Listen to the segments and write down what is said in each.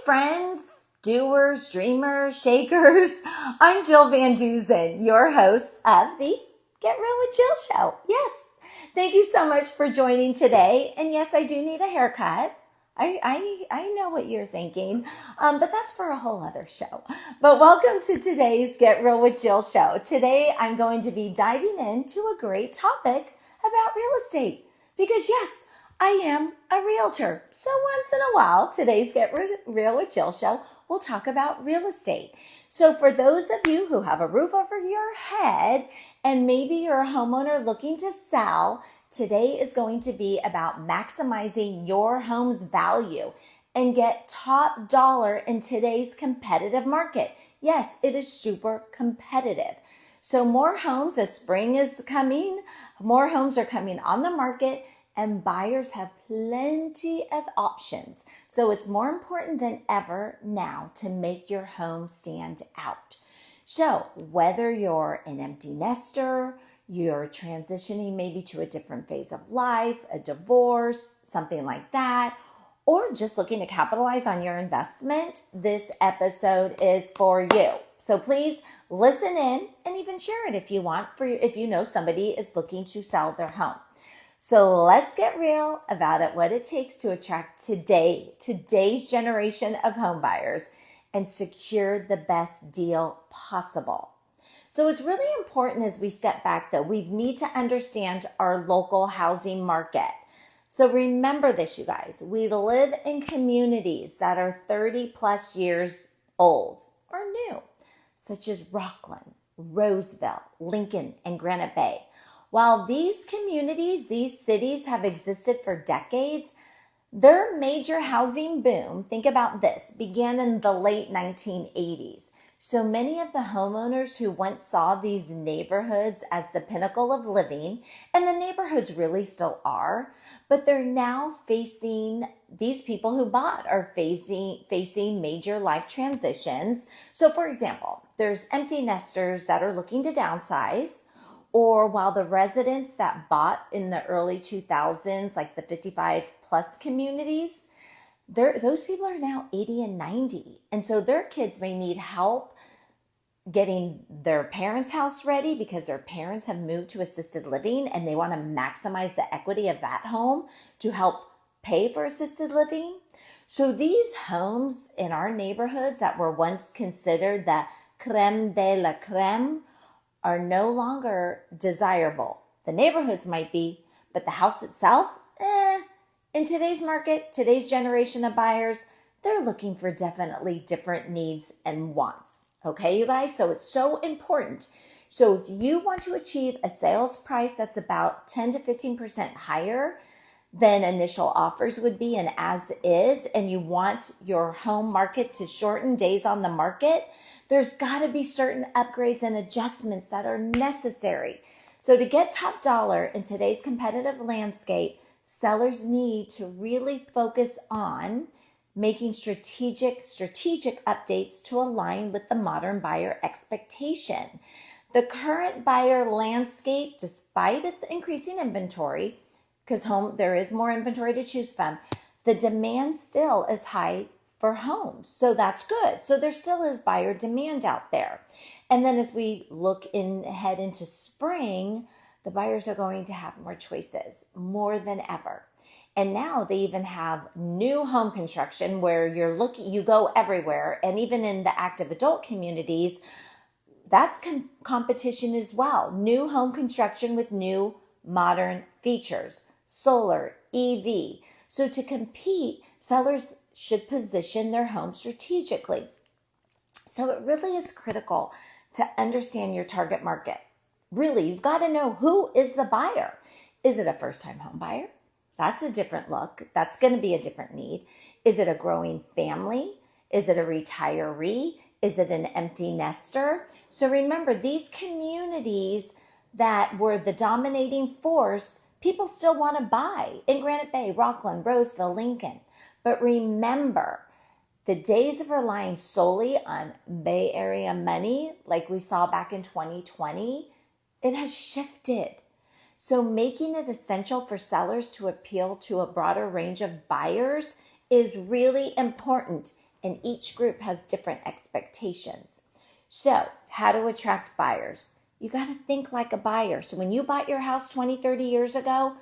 friends, doers, dreamers, shakers. I'm Jill Van Dusen, your host of the Get Real with Jill show. Yes, thank you so much for joining today. And yes, I do need a haircut. I know what you're thinking, but that's for a whole other show. But welcome to today's Get Real with Jill show. Today, I'm going to be diving into a great topic about real estate because yes, I am a realtor. So once in a while, today's Get Real with Jill show, we'll talk about real estate. So for those of you who have a roof over your head and maybe you're a homeowner looking to sell, today is going to be about maximizing your home's value and get top dollar in today's competitive market. Yes, it is super competitive. So more homes, as spring is coming, more homes are coming on the market and buyers have plenty of options. So it's more important than ever now to make your home stand out. So whether you're an empty nester, you're transitioning maybe to a different phase of life, a divorce, something like that, or just looking to capitalize on your investment, this episode is for you. So please listen in and even share it if you want, if you know somebody is looking to sell their home. So let's get real about what it takes to attract today's generation of home buyers and secure the best deal possible. So it's really important as we step back though, we need to understand our local housing market. So remember this, you guys, we live in communities that are 30 plus years old or new, such as Rockland, Roseville, Lincoln, and Granite Bay. While these communities, these cities have existed for decades, their major housing boom, think about this, began in the late 1980s. So many of the homeowners who once saw these neighborhoods as the pinnacle of living, and the neighborhoods really still are, but they're now these people who bought are facing major life transitions. So for example, there's empty nesters that are looking to downsize, or while the residents that bought in the early 2000s, like the 55 plus communities, those people are now 80 and 90. And so their kids may need help getting their parents' house ready because their parents have moved to assisted living and they want to maximize the equity of that home to help pay for assisted living. So these homes in our neighborhoods that were once considered the creme de la creme are no longer desirable. The neighborhoods might be, but the house itself, in today's market, today's generation of buyers, they're looking for definitely different needs and wants. Okay, you guys? So it's so important. So if you want to achieve a sales price that's about 10 to 15% higher than initial offers would be and as is, and you want your home market to shorten days on the market, there's got to be certain upgrades and adjustments that are necessary. So to get top dollar in today's competitive landscape, sellers need to really focus on making strategic updates to align with the modern buyer expectation. The current buyer landscape, despite its increasing inventory, because there is more inventory to choose from, the demand still is high for homes. So that's good. So there still is buyer demand out there. And then as we head into spring, the buyers are going to have more choices, more than ever. And now they even have new home construction where you go everywhere. And even in the active adult communities, that's competition as well. New home construction with new modern features, solar, EV. So to compete, sellers should position their home strategically. So it really is critical to understand your target market. Really, you've got to know who is the buyer. Is it a first-time home buyer? That's a different look. That's going to be a different need. Is it a growing family? Is it a retiree? Is it an empty nester? So remember, these communities that were the dominating force, people still want to buy in Granite Bay, Rockland, Roseville, Lincoln. But remember, the days of relying solely on Bay Area money, like we saw back in 2020, it has shifted. So making it essential for sellers to appeal to a broader range of buyers is really important. and each group has different expectations. So, how to attract buyers? You got to think like a buyer. So when you bought your house 20, 30 years ago,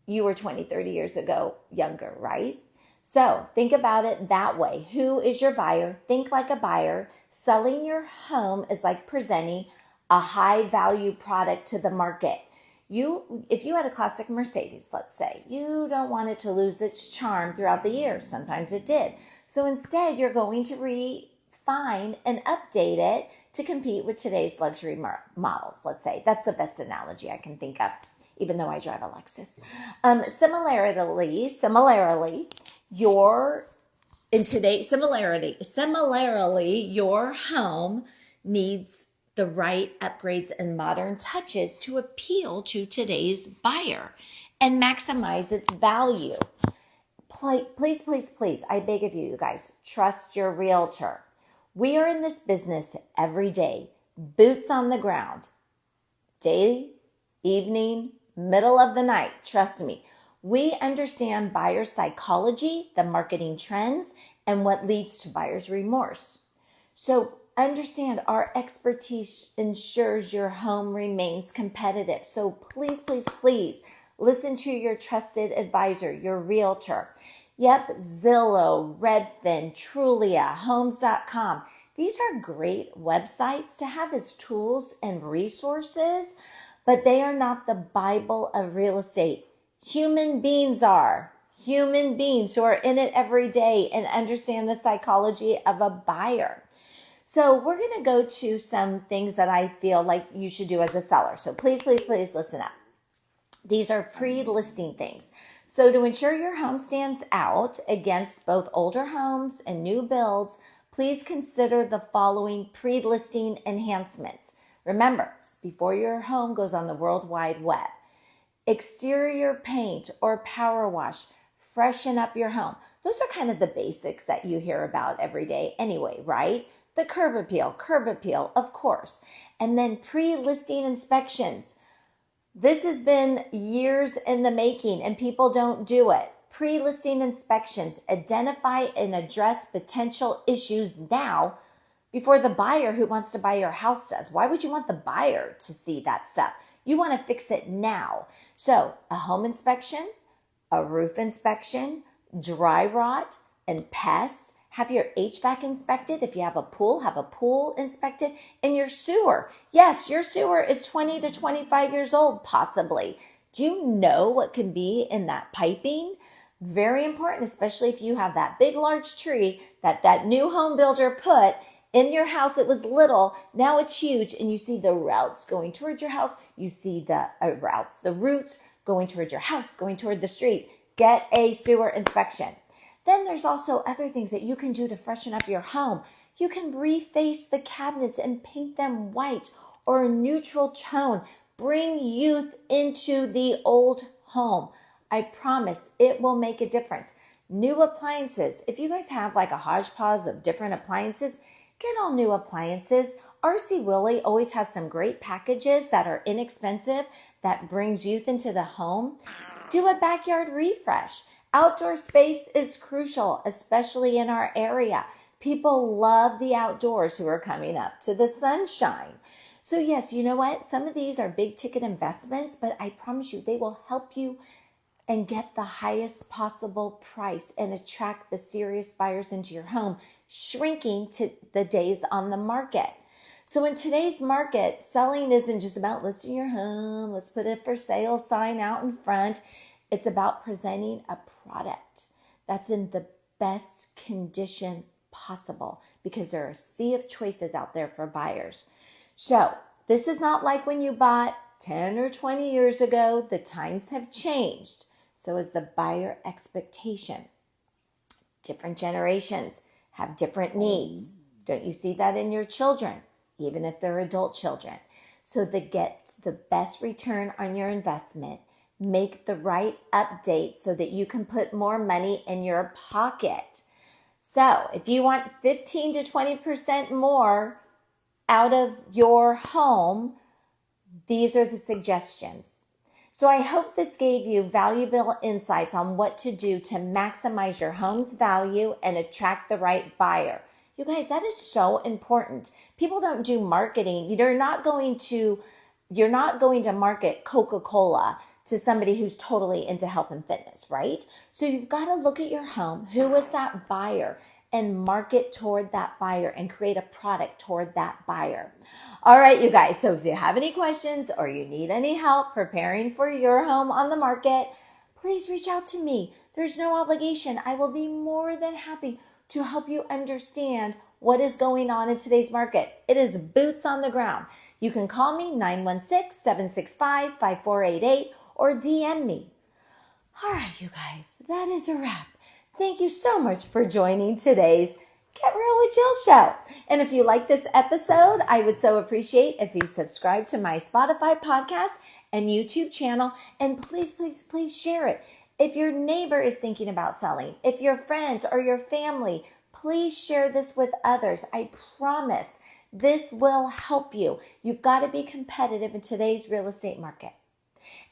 you were 20, 30 years ago younger, right? So think about it that way. Who is your buyer? Think like a buyer. Selling your home is like presenting a high value product to the market. If you had a classic Mercedes, let's say, you don't want it to lose its charm throughout the years. Sometimes it did. So instead, you're going to refine and update it to compete with today's luxury models, let's say. That's the best analogy I can think of, even though I drive a Lexus. Similarly, your home needs the right upgrades and modern touches to appeal to today's buyer and maximize its value. Please, please, please, I beg of you guys, trust your realtor. We are in this business every day, boots on the ground, day, evening, middle of the night. Trust me, we understand buyer psychology, the marketing trends, and what leads to buyer's remorse. So understand our expertise ensures your home remains competitive. So please, please, please listen to your trusted advisor, your realtor. Yep, Zillow, Redfin, Trulia, Homes.com. These are great websites to have as tools and resources, but they are not the Bible of real estate. Human beings are. Human beings who are in it every day and understand the psychology of a buyer. So we're going to go to some things that I feel like you should do as a seller. So please, please, please listen up. These are pre-listing things. So to ensure your home stands out against both older homes and new builds, please consider the following pre-listing enhancements. Remember, before your home goes on the World Wide Web. Exterior paint or power wash, freshen up your home. Those are kind of the basics that you hear about every day anyway, right? The curb appeal, of course. And then pre-listing inspections. This has been years in the making and people don't do it. Pre-listing inspections, identify and address potential issues now before the buyer who wants to buy your house does. Why would you want the buyer to see that stuff? You want to fix it now. So a home inspection, a roof inspection, dry rot and pest. Have your HVAC inspected. If you have a pool inspected. And your sewer. Yes, your sewer is 20 to 25 years old, possibly. Do you know what can be in that piping? Very important, especially if you have that big, large tree that new home builder put in your house. It was little, now it's huge, and you see the routes going towards your house. You see the roots going towards your house, going toward the street. Get a sewer inspection. Then there's also other things that you can do to freshen up your home. You can reface the cabinets and paint them white or a neutral tone. Bring youth into the old home. I promise it will make a difference. New appliances. If you guys have like a hodgepodge of different appliances, get all new appliances. RC Willie always has some great packages that are inexpensive that brings youth into the home. Do a backyard refresh. Outdoor space is crucial, especially in our area. People love the outdoors who are coming up to the sunshine. So yes, you know what? Some of these are big ticket investments, but I promise you they will help you and get the highest possible price and attract the serious buyers into your home, shrinking to the days on the market. So in today's market, selling isn't just about listing your home. Let's put a for sale sign out in front. It's about presenting a product that's in the best condition possible because there are a sea of choices out there for buyers. So this is not like when you bought 10 or 20 years ago. The times have changed. So is the buyer expectation. Different generations have different needs. Don't you see that in your children, even if they're adult children? So to get the best return on your investment, make the right updates so that you can put more money in your pocket. So if you want 15 to 20% more out of your home, these are the suggestions. So I hope this gave you valuable insights on what to do to maximize your home's value and attract the right buyer. You guys, that is so important. People don't do marketing. You're not going to market Coca-Cola to somebody who's totally into health and fitness, right? So you've got to look at your home. Who is that buyer? And market toward that buyer and create a product toward that buyer. All right, you guys. So if you have any questions or you need any help preparing for your home on the market, please reach out to me. There's no obligation. I will be more than happy to help you understand what is going on in today's market. It is boots on the ground. You can call me 916-765-5488 or DM me. All right, you guys, that is a wrap. Thank you so much for joining today's Get Real with Jill show. And if you like this episode, I would so appreciate if you subscribe to my Spotify podcast and YouTube channel. And please, please, please share it. If your neighbor is thinking about selling, if your friends or your family, please share this with others. I promise this will help you. You've got to be competitive in today's real estate market.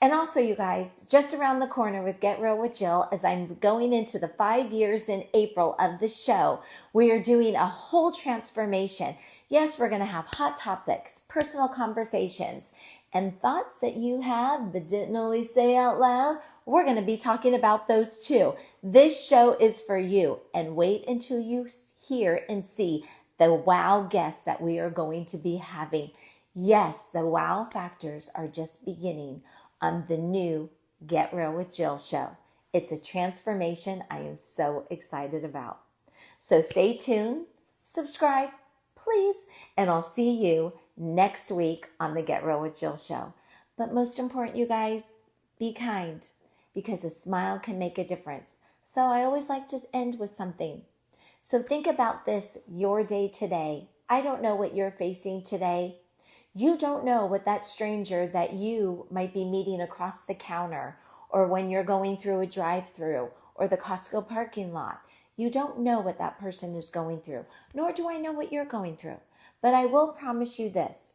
And also, you guys, just around the corner with Get Real with Jill, as I'm going into the 5 years in April of the show, we are doing a whole transformation. Yes, we're going to have hot topics, personal conversations, and thoughts that you have but didn't always say out loud. We're going to be talking about those too. This show is for you. And wait until you hear and see the wow guests that we are going to be having. Yes, the wow factors are just beginning on the new Get Real with Jill show. It's a transformation I am so excited about. So stay tuned, subscribe, please, and I'll see you next week on the Get Real with Jill show. But most important, you guys, be kind, because a smile can make a difference. So I always like to end with something. So think about this, your day today. I don't know what you're facing today. You don't know what that stranger that you might be meeting across the counter or when you're going through a drive-through or the Costco parking lot. You don't know what that person is going through, nor do I know what you're going through. But I will promise you this,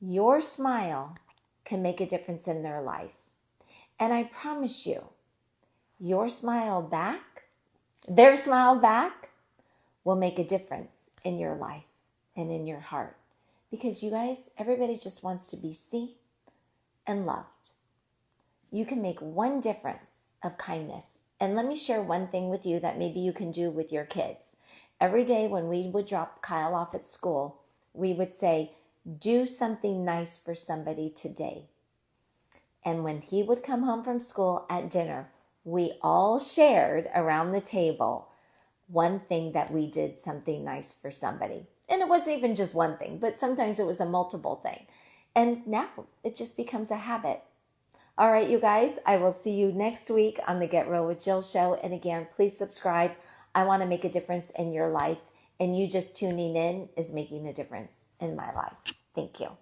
your smile can make a difference in their life. And I promise you, your smile back, their smile back will make a difference in your life and in your heart. Because you guys, everybody just wants to be seen and loved. You can make one difference of kindness. And let me share one thing with you that maybe you can do with your kids. Every day when we would drop Kyle off at school, we would say, do something nice for somebody today. And when he would come home from school at dinner, we all shared around the table one thing that we did something nice for somebody. And it wasn't even just one thing, but sometimes it was a multiple thing. And now it just becomes a habit. All right, you guys, I will see you next week on the Get Real with Jill show. And again, please subscribe. I want to make a difference in your life. And you just tuning in is making a difference in my life. Thank you.